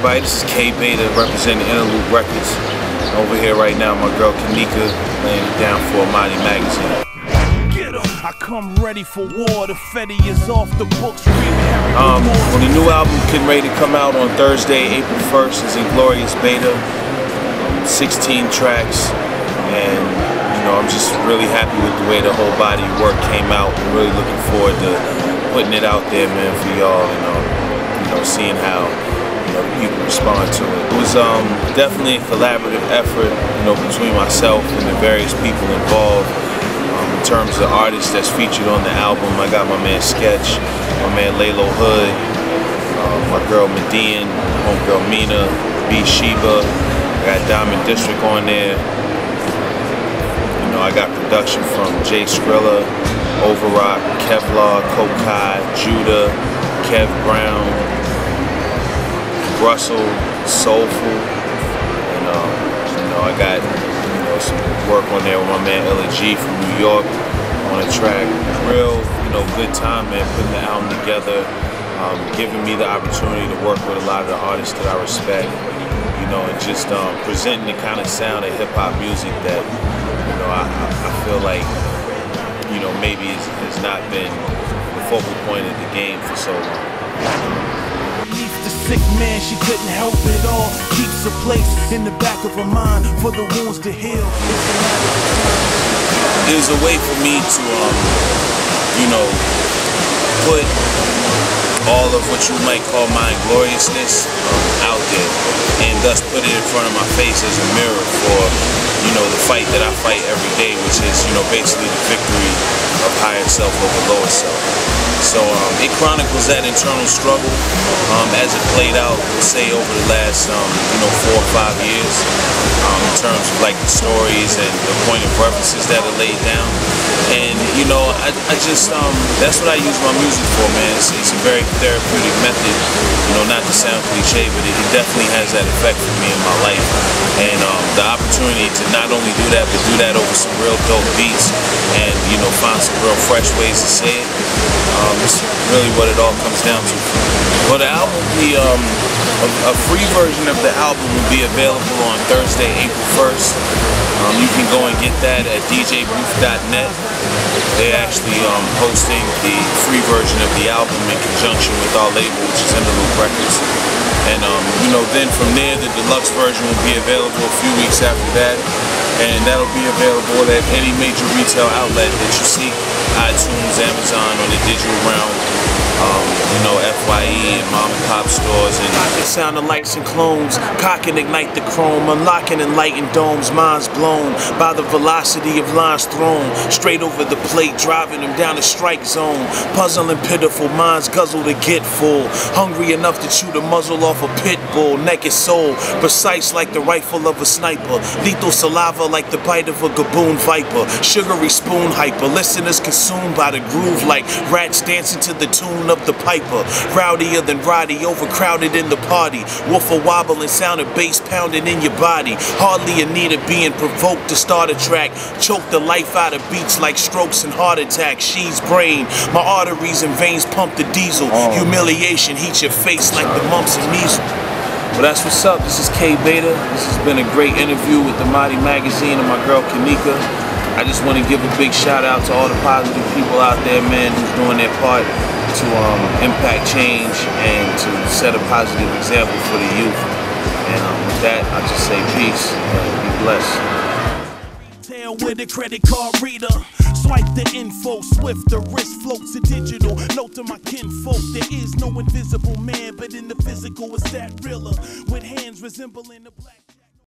everybody, this is K Beta representing Interlude Records. Over here right now, my girl Kanika laying it down for AMADI Magazine. I come ready for war, the Fetty is off the books. When the new album getting ready to come out on Thursday, April 1st, is Inglorious Beta, 16 tracks, and I'm just really happy with the way the whole body of work came out. I'm really looking forward to putting it out there, man, for y'all, and seeing how people respond to it. It was definitely a collaborative effort, between myself and the various people involved. In terms of artists that's featured on the album, I got my man Sketch, my man Lalo Hood, my girl Median, homegirl Mina, B Sheba. I got Diamond District on there. I got production from Jay Skrilla, Overrock, Kevlar, Kokai, Judah, Kev Brown, Russell, Soulful, and I got some work on there with my man G from New York on a track. Real, good time, man, putting the album together, giving me the opportunity to work with a lot of the artists that I respect, and just presenting the kind of sound of hip-hop music that, I feel like, maybe has not been the focal point of the game for so long. The sick man, she couldn't help it all. Keeps a place in the back of her mind for the wounds to heal. It was a way for me to, put all of what you might call my ingloriousness out there, and thus put it in front of my face as a mirror for, the fight that I fight every day, which is, basically the victory of higher self over lower self. So it chronicles that internal struggle as it played out, say, over the last 4 or 5 years, in terms of like the stories and the point of references that are laid down. And I just that's what I use my music for, man. It's a very therapeutic method. Not to sound cliche, but it definitely has that effect for me in my life. And the opportunity to not only do that, but do that over some real dope beats, and find some real fresh ways to say it. It's really what it all comes down to. Well, the album, a free version of the album will be available on Thursday, April 1st. You can go and get that at djbooth.net. They're actually hosting the free version of the album in conjunction with our label, which is Interlude Records. And then from there, the deluxe version will be available a few weeks after that. And that'll be available at any major retail outlet that you see, iTunes, Amazon, or the digital realm, FYE and mom and pop stores. And the sound of lights and clones, cock and ignite the chrome, unlocking enlightened domes, minds blown by the velocity of lines thrown straight over the plate, driving them down the strike zone. Puzzling pitiful minds guzzle to get full, hungry enough to chew the muzzle off a pit bull. Naked soul, precise like the rifle of a sniper, lethal saliva like the bite of a gaboon viper, sugary spoon hyper, listeners consumed by the groove like rats dancing to the tune of the piper, rowdier than Roddy, overcrowded in the party, woofer wobbling sound of bass pounding in your body, hardly in need of being provoked to start a track, choke the life out of beats like strokes and heart attacks. She's brain, my arteries and veins pump the diesel, humiliation heats your face like the mumps and measles. Well, that's what's up. This is K Beta. This has been a great interview with AMADI Magazine and my girl Kanika. I just want to give a big shout out to all the positive people out there, man, who's doing their part to impact change and to set a positive example for the youth. And with that, I'll just say peace and be blessed. With a credit card reader, swipe the info, swift, the wrist floats a digital note to my kinfolk. There is no invisible man, but in the physical it's that realer, with hands resembling the black